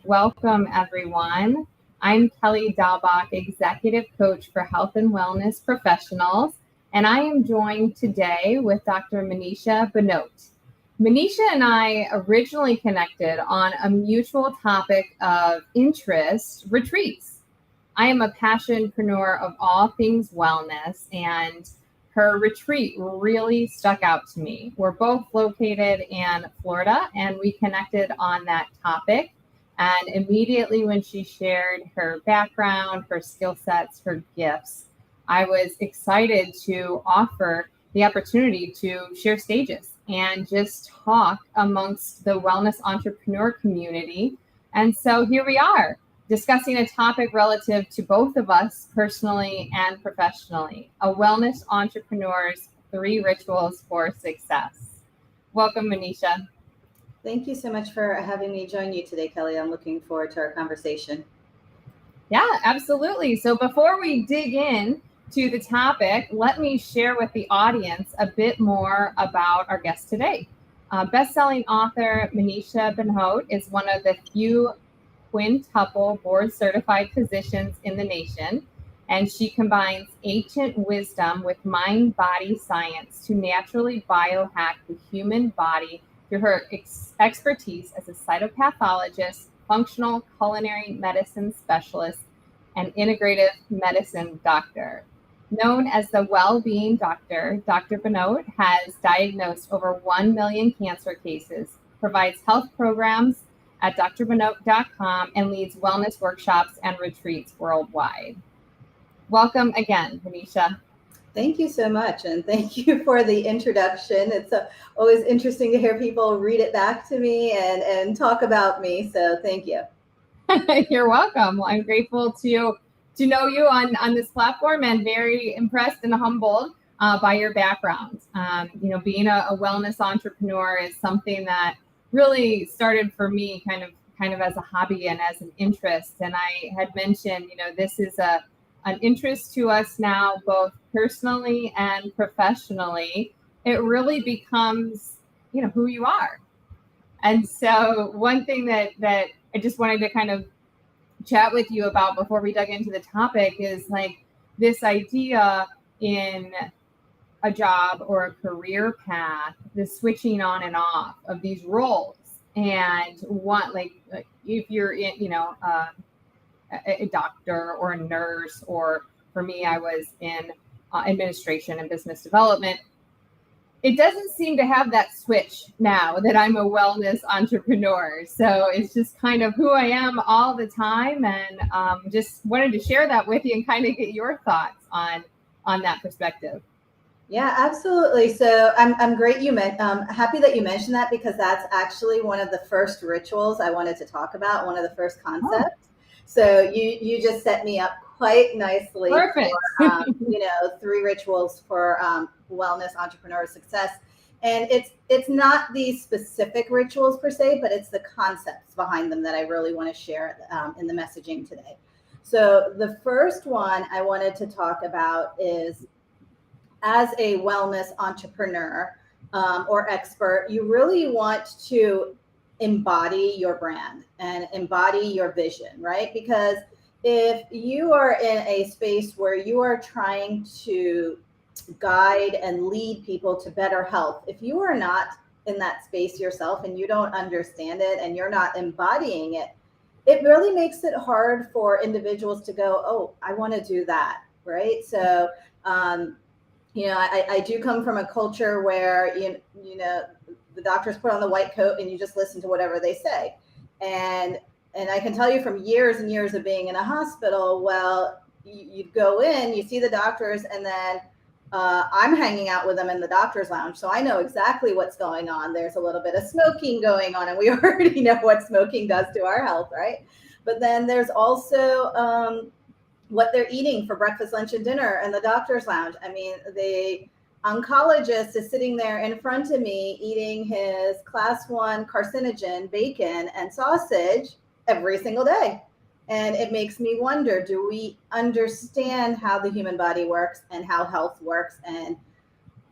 Welcome, everyone. I'm Kelly Dahlbach, Executive Coach for Health and Wellness Professionals, and I am joined today with Dr. Monisha Bhanote. Monisha and I originally connected on a mutual topic of interest, retreats. I am a passionpreneur of all things wellness, and her retreat really stuck out to me. We're both located in Florida, and we connected on that topic. And immediately when she shared her background, her skill sets, her gifts, I was excited to offer the opportunity to share stages and just talk amongst the wellness entrepreneur community. And so here we are, discussing a topic relative to both of us personally and professionally, a wellness entrepreneur's 3 rituals for success. Welcome, Monisha. Thank you so much for having me join you today, Kelly. I'm looking forward to our conversation. Yeah, absolutely. So before we dig in to the topic, let me share with the audience a bit more about our guest today. Best-selling author Monisha Bhanote is one of the few quintuple board-certified physicians in the nation, and she combines ancient wisdom with mind-body science to naturally biohack the human body through her expertise as a cytopathologist, functional culinary medicine specialist, and integrative medicine doctor. Known as the Wellbeing Doctor, Dr. Bhanote has diagnosed over 1 million cancer cases, provides health programs at drbhanote.com, and leads wellness workshops and retreats worldwide. Welcome again, Monisha. Thank you so much, and thank you for the introduction. It's always interesting to hear people read it back to me and talk about me, so thank you. You're welcome. Well, I'm grateful to know you on this platform, and very impressed and humbled by your background. Being a wellness entrepreneur is something that really started for me kind of as a hobby and as an interest. And I had mentioned, this is an interest to us now, both personally and professionally. It really becomes, who you are. And so one thing that I just wanted to kind of chat with you about before we dug into the topic is like this idea in a job or a career path, the switching on and off of these roles. And like if you're in, a doctor or a nurse, or for me, I was in administration and business development. It doesn't seem to have that switch now that I'm a wellness entrepreneur. So it's just kind of who I am all the time, and just wanted to share that with you and kind of get your thoughts on that perspective. Yeah, absolutely. So I'm great. Happy that you mentioned that, because that's actually one of the first rituals I wanted to talk about. One of the first concepts. Oh. So you just set me up quite nicely. Perfect. For 3 rituals for wellness entrepreneur success. And it's not these specific rituals per se, but it's the concepts behind them that I really want to share in the messaging today. So the first one I wanted to talk about is, as a wellness entrepreneur or expert, you really want to embody your brand and embody your vision, right? Because if you are in a space where you are trying to guide and lead people to better health, if you are not in that space yourself and you don't understand it and you're not embodying it, it really makes it hard for individuals to go, oh, I want to do that, right? So, I do come from a culture where, the doctors put on the white coat and you just listen to whatever they say. And I can tell you from years and years of being in a hospital, well, you go in, you see the doctors, and then I'm hanging out with them in the doctor's lounge. So I know exactly what's going on. There's a little bit of smoking going on, and we already know what smoking does to our health, right? But then there's also what they're eating for breakfast, lunch, and dinner in the doctor's lounge. I mean, the oncologist is sitting there in front of me eating his class 1 carcinogen bacon and sausage every single day. And it makes me wonder, do we understand how the human body works and how health works? And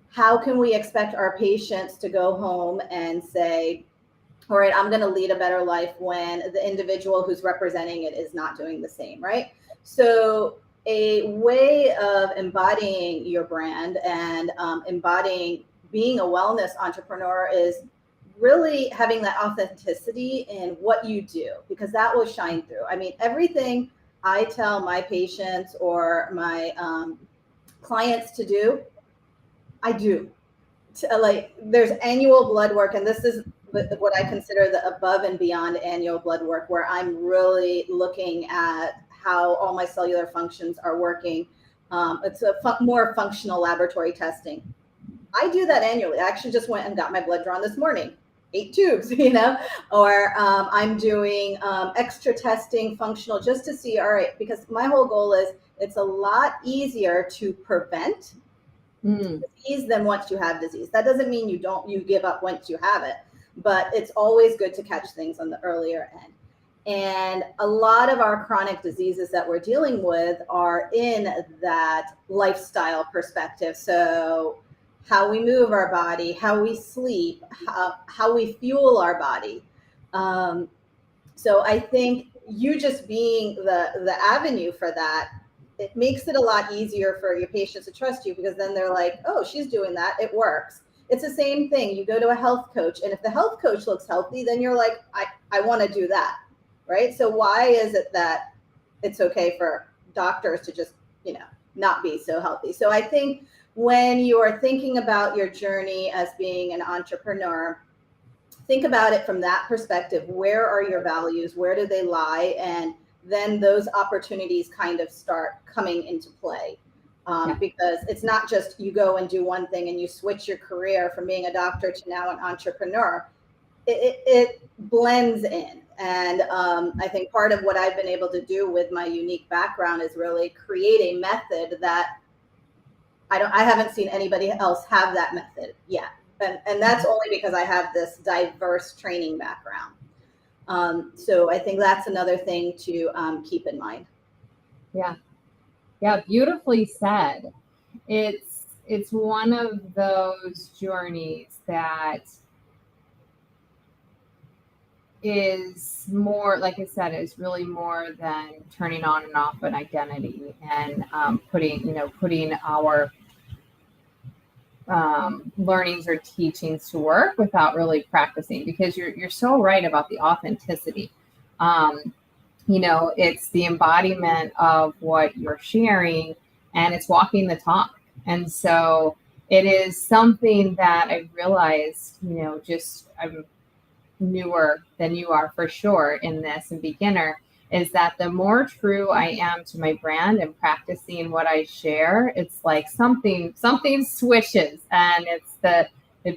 how can we expect our patients to go home and say, all right, I'm going to lead a better life when the individual who's representing it is not doing the same, right? So a way of embodying your brand and embodying being a wellness entrepreneur is really having that authenticity in what you do, because that will shine through. I mean, everything I tell my patients or my clients to do, I do. Like, there's annual blood work, and this is what I consider the above and beyond annual blood work, where I'm really looking at how all my cellular functions are working. It's a more functional laboratory testing. I do that annually. I actually just went and got my blood drawn this morning, 8 tubes, or I'm doing extra testing functional just to see, all right, because my whole goal is it's a lot easier to prevent disease than once you have disease. That doesn't mean you give up once you have it, but it's always good to catch things on the earlier end. And a lot of our chronic diseases that we're dealing with are in that lifestyle perspective. So how we move our body, how we sleep, how we fuel our body. So I think you just being the avenue for that, it makes it a lot easier for your patients to trust you, because then they're like, oh, she's doing that, it works. It's the same thing. You go to a health coach, and if the health coach looks healthy, then you're like, I want to do that, right? So why is it that it's okay for doctors to just, not be so healthy? So I think when you are thinking about your journey as being an entrepreneur, think about it from that perspective. Where are your values? Where do they lie? And then those opportunities kind of start coming into play. Because it's not just you go and do one thing and you switch your career from being a doctor to now an entrepreneur. It blends in. And I think part of what I've been able to do with my unique background is really create a method that I haven't seen anybody else have that method yet. And that's only because I have this diverse training background. So I think that's another thing to keep in mind. Yeah, beautifully said. It's one of those journeys that is more, like I said, is really more than turning on and off an identity and putting our learnings or teachings to work without really practicing, because you're so right about the authenticity. It's the embodiment of what you're sharing, and it's walking the talk. And so it is something that I realized, I'm newer than you are for sure in this and beginner, is that the more true I am to my brand and practicing what I share, it's like something swishes, and it's the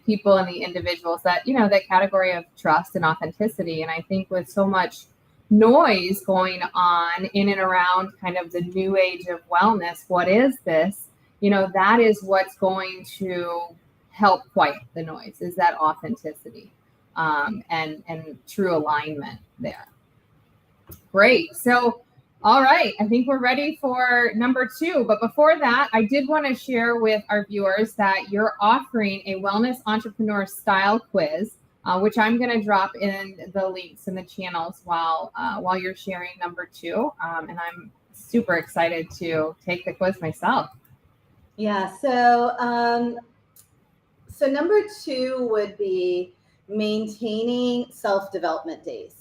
people and the individuals that, that category of trust and authenticity. And I think with so much noise going on in and around kind of the new age of wellness, what is this? That is what's going to help quiet the noise, is that authenticity and true alignment there. Great. So, all right, I think we're ready for number 2. But before that, I did want to share with our viewers that you're offering a wellness entrepreneur style quiz, which I'm going to drop in the links in the channels while you're sharing number 2. And I'm super excited to take the quiz myself. Yeah. So number 2 would be maintaining self-development days.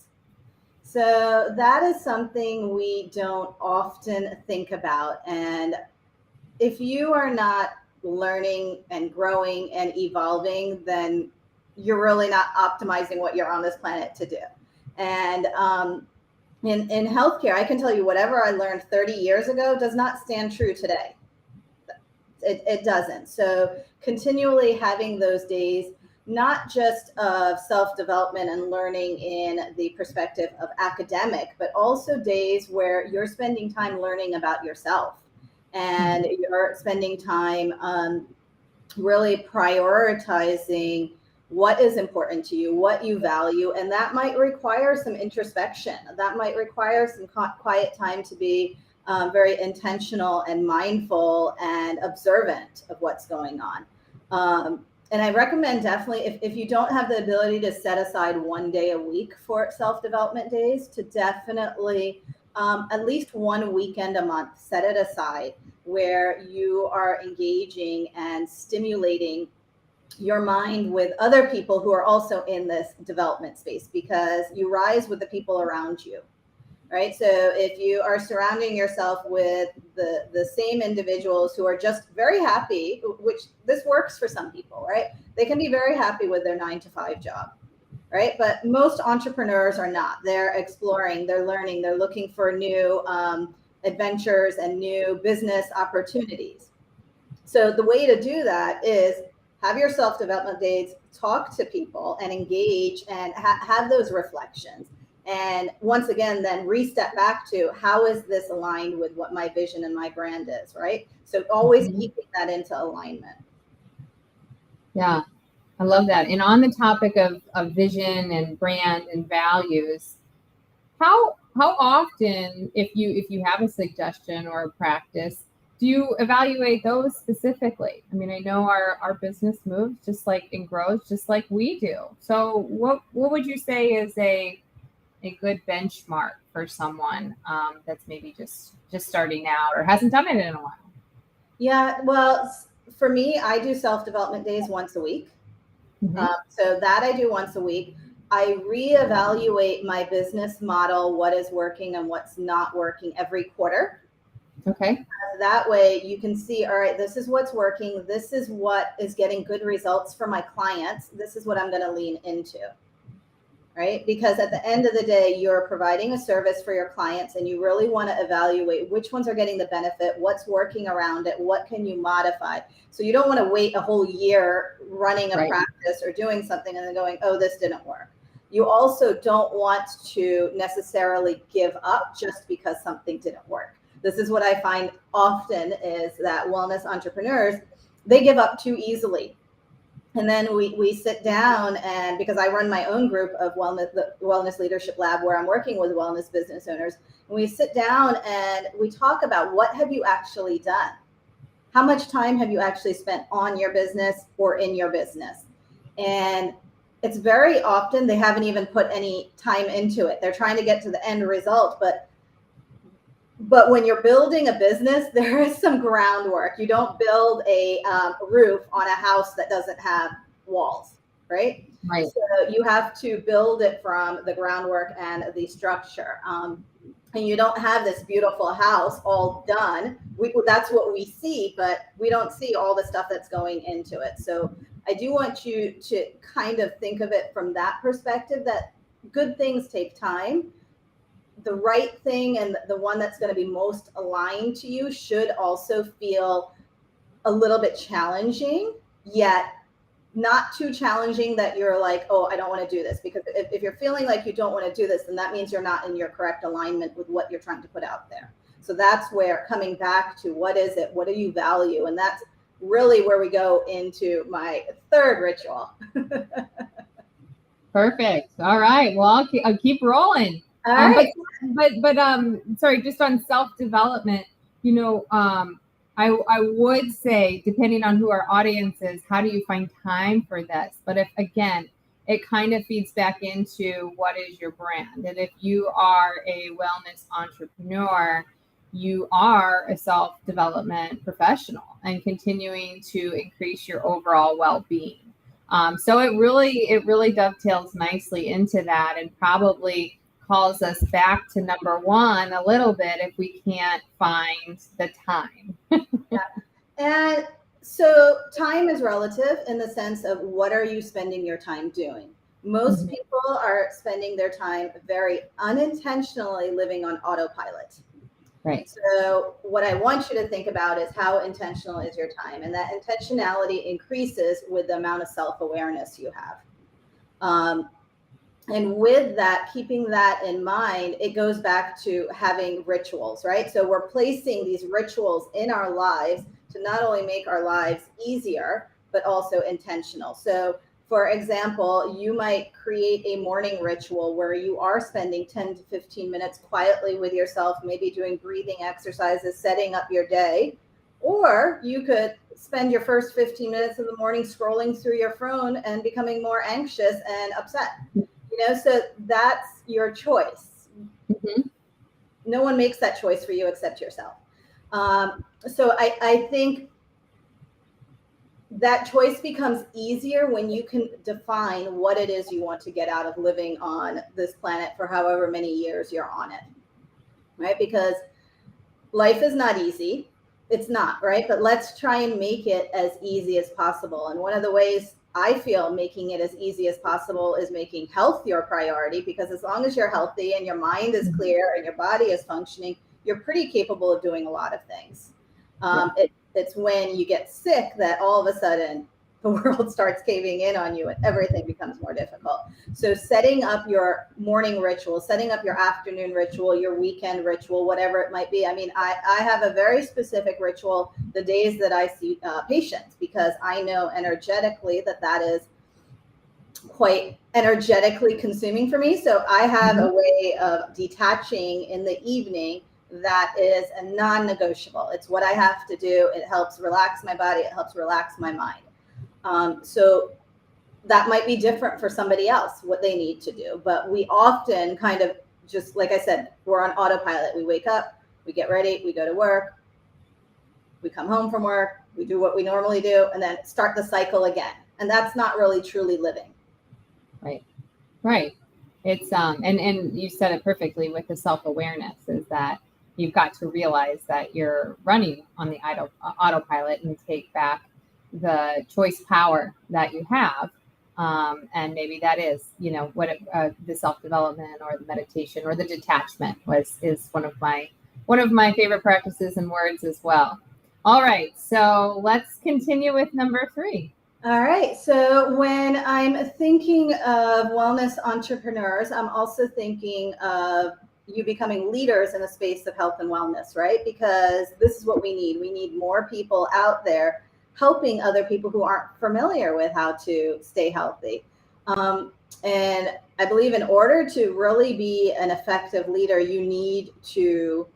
So that is something we don't often think about. And if you are not learning and growing and evolving, then you're really not optimizing what you're on this planet to do. And in healthcare, I can tell you whatever I learned 30 years ago does not stand true today. It doesn't. So continually having those days, not just of self-development and learning in the perspective of academic, but also days where you're spending time learning about yourself, and you're spending time really prioritizing what is important to you, what you value. And that might require some introspection. That might require some quiet time to be very intentional and mindful and observant of what's going on. And I recommend definitely, if you don't have the ability to set aside one day a week for self-development days, to definitely at least one weekend a month, set it aside where you are engaging and stimulating your mind with other people who are also in this development space, because you rise with the people around you. Right. So if you are surrounding yourself with the same individuals who are just very happy, which this works for some people, right? They can be very happy with their 9-to-5 job, right? But most entrepreneurs are not. They're exploring, they're learning, they're looking for new adventures and new business opportunities. So the way to do that is have your self-development days, talk to people and engage and have those reflections. And once again, then re-step back to how is this aligned with what my vision and my brand is, right? So always keeping that into alignment. Yeah, I love that. And on the topic of vision and brand and values, how often, if you have a suggestion or a practice, do you evaluate those specifically? I mean, I know our business moves just like and grows just like we do. So what would you say is a good benchmark for someone that's maybe just starting out or hasn't done it in a while? Yeah, well, for me, I do self-development days once a week. So that I do once a week. I reevaluate my business model, what is working and what's not working every quarter. Okay. That way you can see, all right, this is what's working. This is what is getting good results for my clients. This is what I'm going to lean into. Right? Because at the end of the day, you're providing a service for your clients and you really want to evaluate which ones are getting the benefit, what's working around it, what can you modify. So you don't want to wait a whole year running a practice or doing something and then going, oh, this didn't work. You also don't want to necessarily give up just because something didn't work. This is what I find often is that wellness entrepreneurs, they give up too easily. And then we sit down, and because I run my own group of the Wellness Leadership Lab, where I'm working with wellness business owners, and we sit down and we talk about what have you actually done? How much time have you actually spent on your business or in your business? And it's very often they haven't even put any time into it. They're trying to get to the end result, but when you're building a business, there is some groundwork. You don't build a roof on a house that doesn't have walls, right? Right. So you have to build it from the groundwork and the structure. And you don't have this beautiful house all done. That's what we see, but we don't see all the stuff that's going into it. So I do want you to kind of think of it from that perspective, that good things take time. The right thing and the one that's going to be most aligned to you should also feel a little bit challenging, yet not too challenging that you're like, oh, I don't want to do this. Because if you're feeling like you don't want to do this, then that means you're not in your correct alignment with what you're trying to put out there. So that's where coming back to what is it? What do you value? And that's really where we go into my third ritual. Perfect. All right. Well, I'll keep rolling. All right. But sorry, just on self-development, I would say, depending on who our audience is, how do you find time for this? But if, again, it kind of feeds back into what is your brand. And if you are a wellness entrepreneur, you are a self-development professional and continuing to increase your overall well-being. So it really dovetails nicely into that, and probably calls us back to number one a little bit if we can't find the time. Yeah. And so time is relative in the sense of what are you spending your time doing? Most people are spending their time very unintentionally living on autopilot. Right. So what I want you to think about is how intentional is your time, and that intentionality increases with the amount of self-awareness you have. And with that, keeping that in mind, it goes back to having rituals, right? So we're placing these rituals in our lives to not only make our lives easier, but also intentional. So for example, you might create a morning ritual where you are spending 10 to 15 minutes quietly with yourself, maybe doing breathing exercises, setting up your day. Or you could spend your first 15 minutes of the morning scrolling through your phone and becoming more anxious and upset. So that's your choice. Mm-hmm. No one makes that choice for you except yourself. So I think that choice becomes easier when you can define what it is you want to get out of living on this planet for however many years you're on it, right? Because life is not easy. It's not, right? But let's try and make it as easy as possible. And one of the ways I feel making it as easy as possible is making health your priority, because as long as you're healthy and your mind is clear and your body is functioning, you're pretty capable of doing a lot of things. It's when you get sick that all of a sudden the world starts caving in on you and everything becomes more difficult. So setting up your morning ritual, setting up your afternoon ritual, your weekend ritual, whatever it might be. I mean, I have a very specific ritual the days that I see patients, because I know energetically that is quite energetically consuming for me. So I have a way of detaching in the evening that is a non-negotiable. It's what I have to do. It helps relax my body. It helps relax my mind. So that might be different for somebody else, what they need to do. But we often kind of just, like I said, we're on autopilot. We wake up, we get ready, we go to work, we come home from work, we do what we normally do, and then start the cycle again. And that's not really truly living. Right. It's and you said it perfectly with the self-awareness, is that you've got to realize that you're running on the autopilot and take back the choice power that you have. And maybe that is, what the self-development or the meditation or the detachment is one of my favorite practices and words as well. All right. So let's continue with number 3. All right. So when I'm thinking of wellness entrepreneurs, I'm also thinking of you becoming leaders in the space of health and wellness, right? Because this is what we need. We need more people out there helping other people who aren't familiar with how to stay healthy. And I believe in order to really be an effective leader, you need to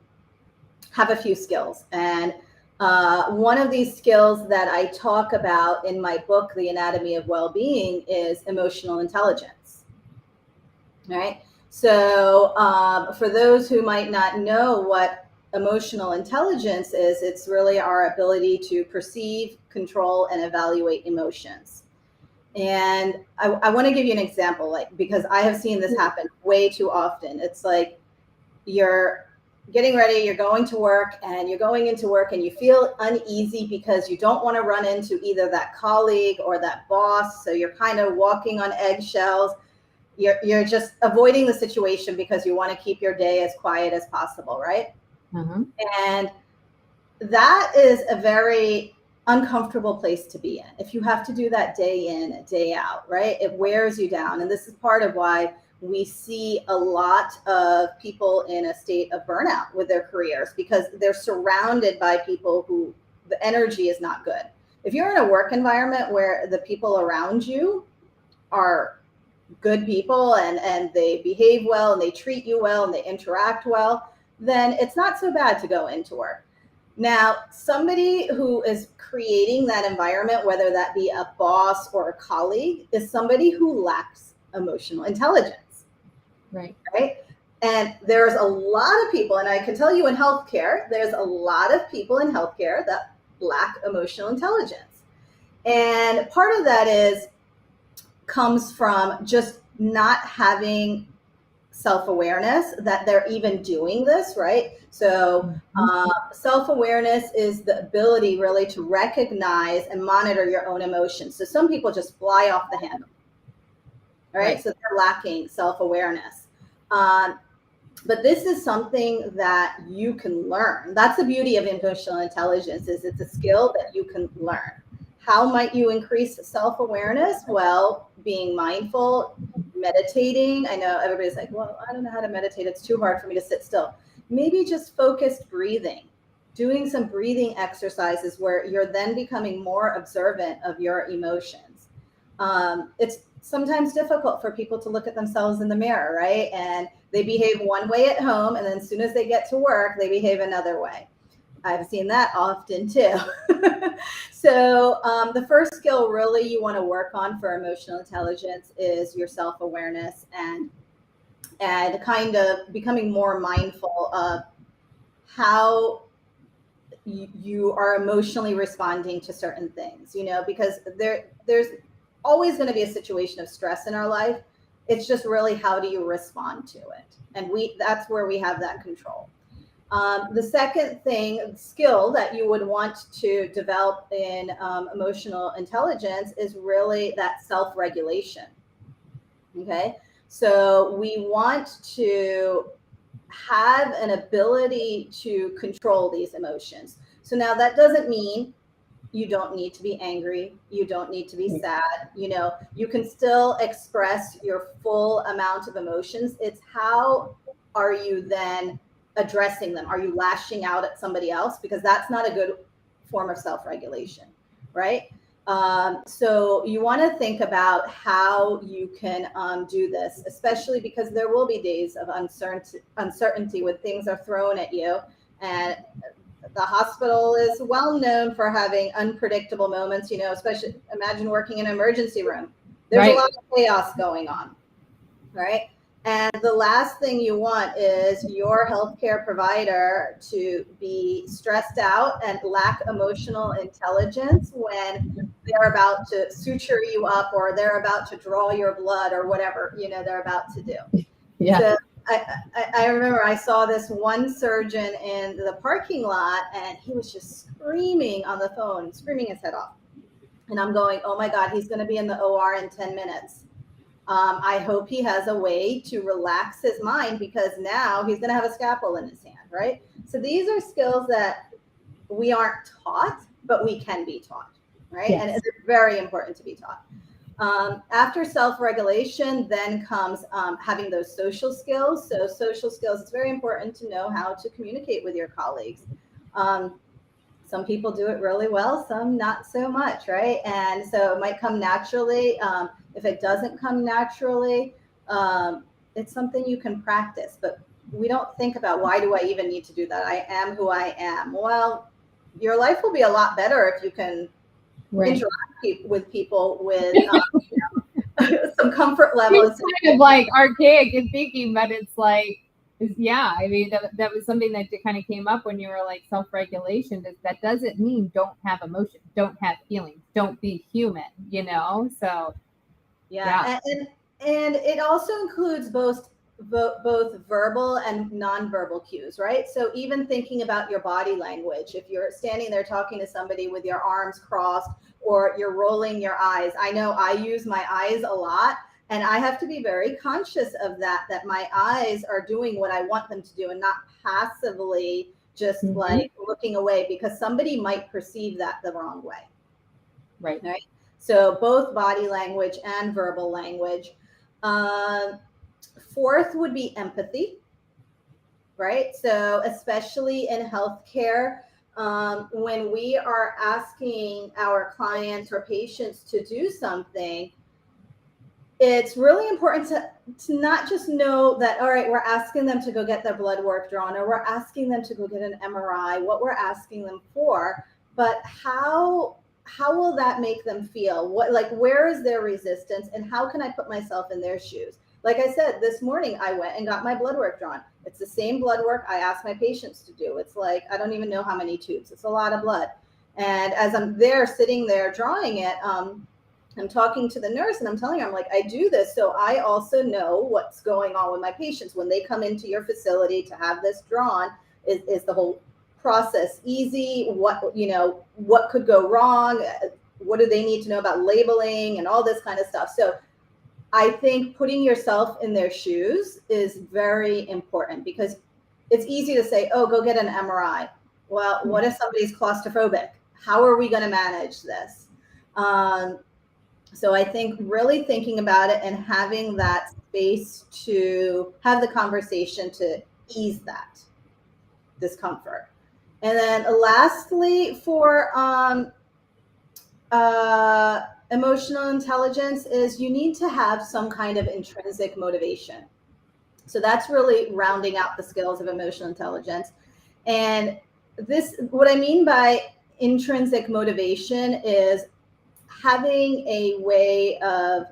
have a few skills. And one of these skills that I talk about in my book, The Anatomy of Wellbeing, is emotional intelligence. All right. So for those who might not know what emotional intelligence is, it's really our ability to perceive, control, and evaluate emotions. And I want to give you an example, because I have seen this happen way too often. It's like you're getting ready, you're going to work, and you're going into work and you feel uneasy because you don't want to run into either that colleague or that boss. So you're kind of walking on eggshells. You're just avoiding the situation because you want to keep your day as quiet as possible, right? Mm-hmm. And that is a very uncomfortable place to be in. If you have to do that day in, day out, right? It wears you down. And this is part of why we see a lot of people in a state of burnout with their careers, because they're surrounded by people who the energy is not good. If you're in a work environment where the people around you are good people and they behave well and they treat you well and they interact well, then it's not so bad to go into work. Now, somebody who is creating that environment, whether that be a boss or a colleague, is somebody who lacks emotional intelligence. Right. And there's a lot of people, and I can tell you in healthcare, there's a lot of people in healthcare that lack emotional intelligence. And part of that comes from just not having self-awareness that they're even doing this, right? So self-awareness is the ability really to recognize and monitor your own emotions. So some people just fly off the handle, right? So they're lacking self-awareness. But this is something that you can learn. That's the beauty of emotional intelligence, is it's a skill that you can learn. How might you increase self-awareness? Well, being mindful, meditating. I know everybody's like, well, I don't know how to meditate. It's too hard for me to sit still. Maybe just focused breathing, doing some breathing exercises where you're then becoming more observant of your emotions. It's sometimes difficult for people to look at themselves in the mirror, right? And they behave one way at home, and then as soon as they get to work, they behave another way. I've seen that often too. So the first skill really you want to work on for emotional intelligence is your self-awareness and kind of becoming more mindful of how you are emotionally responding to certain things, because there's always going to be a situation of stress in our life. It's just really how do you respond to it? And that's where we have that control. The second skill that you would want to develop in emotional intelligence is really that self-regulation. Okay. So we want to have an ability to control these emotions. So now that doesn't mean you don't need to be angry. You don't need to be sad. You can still express your full amount of emotions. It's how are you then addressing them? Are you lashing out at somebody else? Because that's not a good form of self-regulation, right? So you want to think about how you can do this, especially because there will be days of uncertainty when things are thrown at you. And the hospital is well known for having unpredictable moments, especially imagine working in an emergency room. There's a lot of chaos going on, right? And the last thing you want is your healthcare provider to be stressed out and lack emotional intelligence when they're about to suture you up or they're about to draw your blood or whatever, they're about to do. Yeah. So I remember I saw this one surgeon in the parking lot and he was just screaming on the phone, screaming his head off. And I'm going, oh my God, he's going to be in the OR in 10 minutes. I hope he has a way to relax his mind because now he's going to have a scalpel in his hand, right? So these are skills that we aren't taught, but we can be taught, right? Yes. And it's very important to be taught. After self-regulation, then comes having those social skills. So social skills, it's very important to know how to communicate with your colleagues. Some people do it really well, some not so much, right? And so it might come naturally. If it doesn't come naturally, it's something you can practice, but we don't think about why do I even need to do that? I am who I am. Well, your life will be a lot better if you can interact with people with some comfort level. It's kind of like archaic in thinking, but it's like, yeah, I mean, that was something that kind of came up when you were like self-regulation. That doesn't mean don't have emotion, don't have feelings, don't be human, So yeah. And it also includes both verbal and nonverbal cues, right? So even thinking about your body language, if you're standing there talking to somebody with your arms crossed or you're rolling your eyes, I know I use my eyes a lot. And I have to be very conscious of that my eyes are doing what I want them to do and not passively just like looking away because somebody might perceive that the wrong way. Right. So both body language and verbal language. Fourth would be empathy, right? So especially in healthcare, when we are asking our clients or patients to do something, it's really important to not just know that, all right, we're asking them to go get their blood work drawn or we're asking them to go get an MRI, what we're asking them for, but how will that make them feel? Where is their resistance and how can I put myself in their shoes? Like I said, this morning I went and got my blood work drawn. It's the same blood work I ask my patients to do. It's like, I don't even know how many tubes. It's a lot of blood. And as I'm there sitting there drawing it, I'm talking to the nurse and I'm telling her, I'm like, I do this so I also know what's going on with my patients. When they come into your facility to have this drawn, is the whole process easy? What could go wrong? What do they need to know about labeling and all this kind of stuff? So I think putting yourself in their shoes is very important because it's easy to say, oh, go get an MRI. Well, what if somebody's claustrophobic? How are we going to manage this? So I think really thinking about it and having that space to have the conversation to ease that discomfort. And then lastly, for emotional intelligence is you need to have some kind of intrinsic motivation. So that's really rounding out the skills of emotional intelligence. And what I mean by intrinsic motivation is having a way of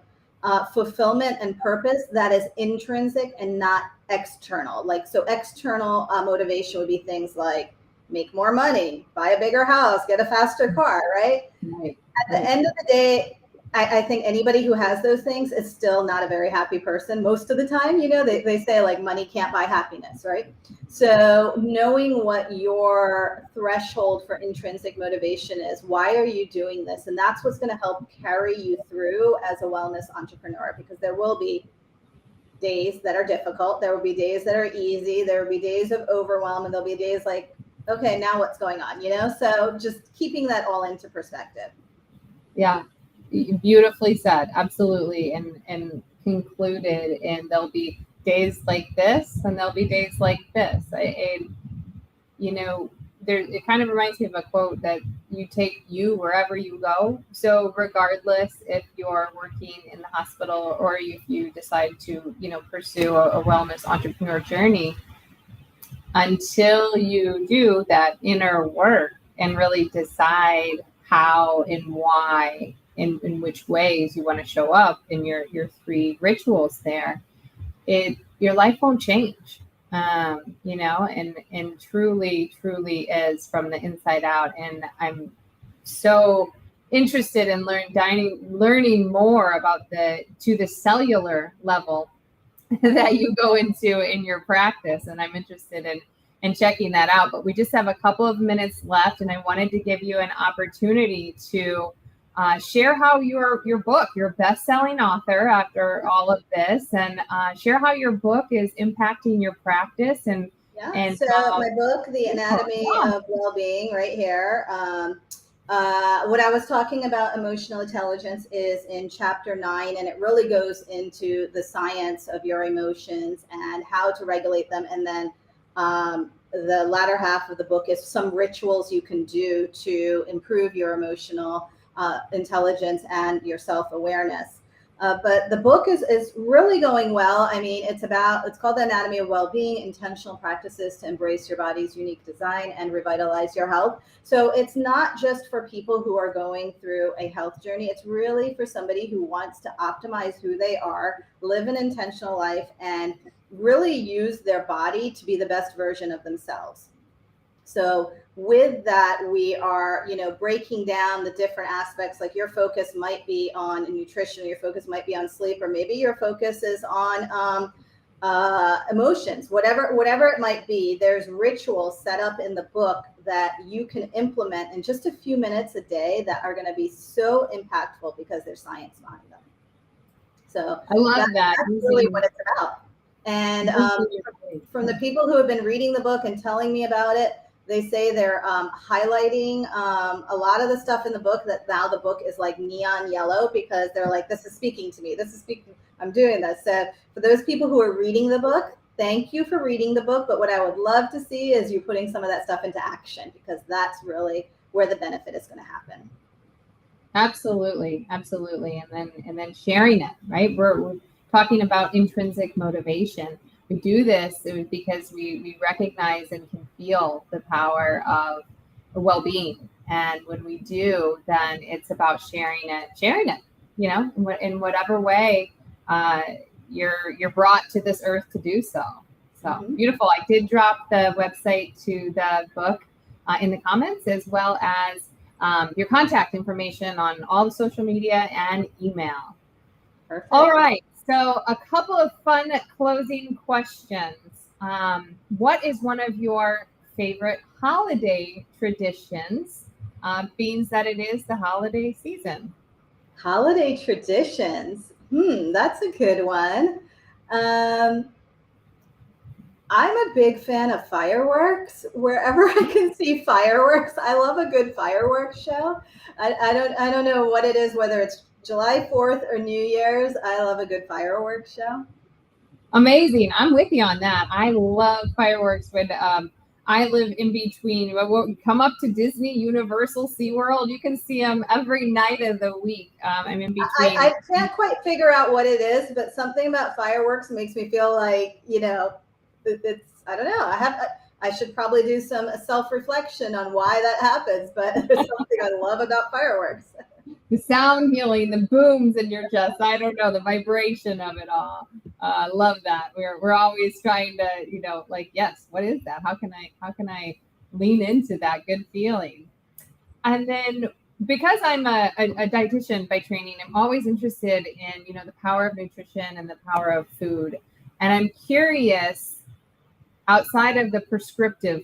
fulfillment and purpose that is intrinsic and not external. Like, so external motivation would be things like make more money, buy a bigger house, get a faster car, right? Right. At the end of the day, I think anybody who has those things is still not a very happy person most of the time. You know, they say like money can't buy happiness, right? So knowing what your threshold for intrinsic motivation is, why are you doing this? And that's what's going to help carry you through as a wellness entrepreneur, because there will be days that are difficult. There will be days that are easy. There will be days of overwhelm, and there'll be days like, okay, now what's going on? You know, so just keeping that all into perspective. Yeah, beautifully said. Absolutely. And concluded. And there'll be days like this, and there'll be days like this. You know, it kind of reminds me of a quote that you take you wherever you go. So regardless if you're working in the hospital or if you decide to, you know, pursue a wellness entrepreneur journey, until you do that inner work and really decide how and why, in which ways you want to show up in your 3 rituals there, your life won't change. You know, and truly is from the inside out. And I'm so interested in learning more about the cellular level that you go into in your practice. And I'm interested in checking that out. But we just have a couple of minutes left, and I wanted to give you an opportunity to share how your book, you're a best-selling author after all of this, and share how your book is impacting your practice. And so my book, The Anatomy of Wellbeing, right here. What I was talking about emotional intelligence is in chapter 9, and it really goes into the science of your emotions and how to regulate them. And then the latter half of the book is some rituals you can do to improve your emotional intelligence and your self-awareness. But the book is really going well. I mean, it's called The Anatomy of Wellbeing, Intentional Practices to Embrace Your Body's Unique Design and Revitalize Your Health. So it's not just for people who are going through a health journey. It's really for somebody who wants to optimize who they are, live an intentional life, and really use their body to be the best version of themselves. So with that, we are, breaking down the different aspects. Like your focus might be on nutrition, your focus might be on sleep, or maybe your focus is on emotions, whatever it might be. There's rituals set up in the book that you can implement in just a few minutes a day that are going to be so impactful because there's science behind them. So I love that. That's really what it's about. And from the people who have been reading the book and telling me about it, they say they're highlighting a lot of the stuff in the book, that now the book is like neon yellow, because they're like, this is speaking to me. I'm doing this. So for those people who are reading the book, thank you for reading the book. But what I would love to see is you putting some of that stuff into action, because that's really where the benefit is going to happen. Absolutely. And then sharing it, right? We're talking about intrinsic motivation. We do this because we recognize and can feel the power of well-being. And when we do, then it's about sharing it, in whatever way you're brought to this earth to do so. So Beautiful. I did drop the website to the book in the comments, as well as your contact information on all the social media and email. Perfect. All right. So a couple of fun closing questions. What is one of your favorite holiday traditions, being that it is the holiday season? Holiday traditions. That's a good one. I'm a big fan of fireworks. Wherever I can see fireworks, I love a good fireworks show. I don't know what it is, whether it's July 4th or New Year's. I love a good fireworks show. Amazing. I'm with you on that. I love fireworks. When I live in between, come up to Disney, Universal, SeaWorld, you can see them every night of the week. I'm in between. I can't quite figure out what it is, but something about fireworks makes me feel like, it's, I don't know. I should probably do some self-reflection on why that happens, but it's something I love about fireworks. The sound healing, the booms in your chest. I don't know, the vibration of it all. Love that. We're always trying to, like, yes, what is that? How can I lean into that good feeling? And then because I'm a dietitian by training, I'm always interested in, the power of nutrition and the power of food. And I'm curious, outside of the prescriptive,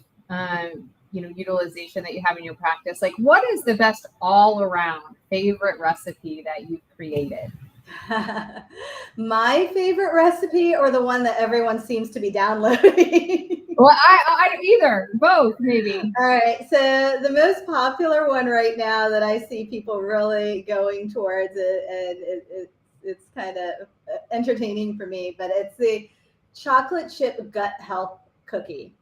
utilization that you have in your practice, like, what is the best all around favorite recipe that you've created? My favorite recipe, or the one that everyone seems to be downloading? Well, I either, both maybe. All right. So the most popular one right now that I see people really going towards it, and it's kind of entertaining for me, but it's the chocolate chip gut health cookie.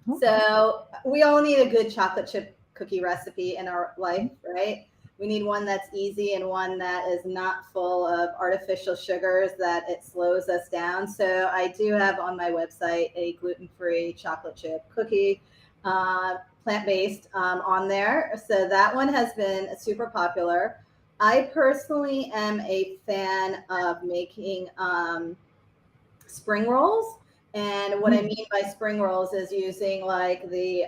Okay. So we all need a good chocolate chip cookie recipe in our life, right? We need one that's easy and one that is not full of artificial sugars that it slows us down. So I do have on my website a gluten-free chocolate chip cookie, plant-based, on there. So that one has been super popular. I personally am a fan of making spring rolls. And what I mean by spring rolls is using like the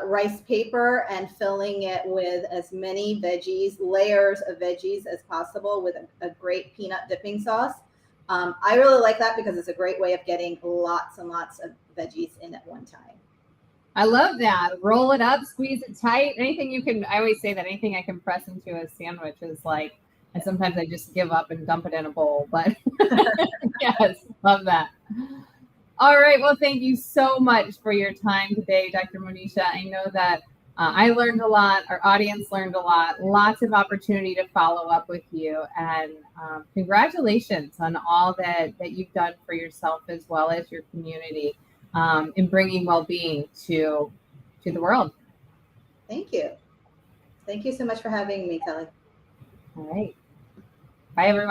rice paper and filling it with as many veggies, layers of veggies as possible, with a great peanut dipping sauce. I really like that because it's a great way of getting lots and lots of veggies in at one time. I love that. Roll it up, squeeze it tight. Anything you can, I always say that anything I can press into a sandwich is like, and sometimes I just give up and dump it in a bowl, but yes, love that. All right. Well, thank you so much for your time today, Dr. Monisha. I know that I learned a lot. Our audience learned a lot. Lots of opportunity to follow up with you. And congratulations on all that you've done for yourself as well as your community in bringing well-being to the world. Thank you. Thank you so much for having me, Kelly. All right. Bye, everyone.